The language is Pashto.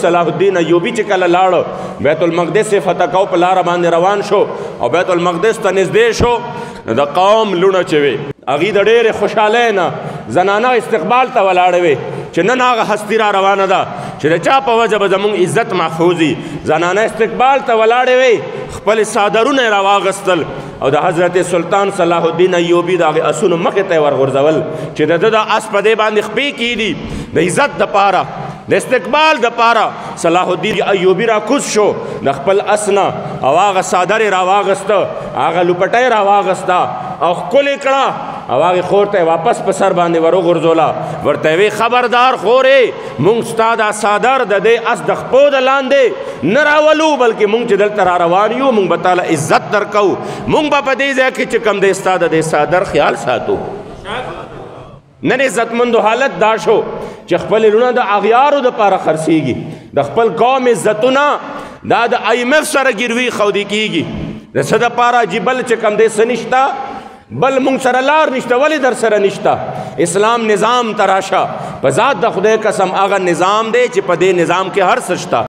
صلاح الدین ایوبی چې کله لاړ بیت المقدس فتح کو په لاره باندې روان شو او بیت المقدس ته نږدې شو د قوم لونه چې وي هغې د ډېرې خوشحالۍ نه زنانه استقبال ته ولاړې وې چې نن هغه هستي را روانه ده چې د چا په وجه به زموږ عزت محفوظ وي. زنانه استقبال ته ولاړې وې خپل څادرونه یې راواغستل او د حضرت سلطان صلاح الدین ایوبی د هغې اسونو مخې ته یې ورغورځول چې د ده د اس په دې باندې خپې کېدي د عزت دپاره د استقبال دپاره. صلاح الدین ایوبی را کوز شو د خپل اس نه او هغه څادر یې راواغسته هغه لوپټۍ راواغسته او ښکلې کړه او هغې خور ته یې واپس په سر باندې وروغورځوله ورته یې وی خبردار خورې مونږ ستا دا څادر د دې اس د خپو د لاندې نه راولو بلکې مونږ چې دلته را روان یو مونږ به تاله عزت درکو مونږ به په دې ځای کې چې کوم دی ستا د دې څادر خیال ساتو. نن عزتمندو حالت دا شو چې خپل لونه د اغیارو دپاره خرڅېږي د خپل قوم عزتونه دا د IMF سره ګروي ښودي کېږي د څه دپاره چې بل چې کوم دی څه نشته بل مونږ سره لار نشته ولې در سره نشته. اسلام نظام تراشه په ذات د خدای قسم هغه نظام دی چې په دې نظام کې هر څه شته.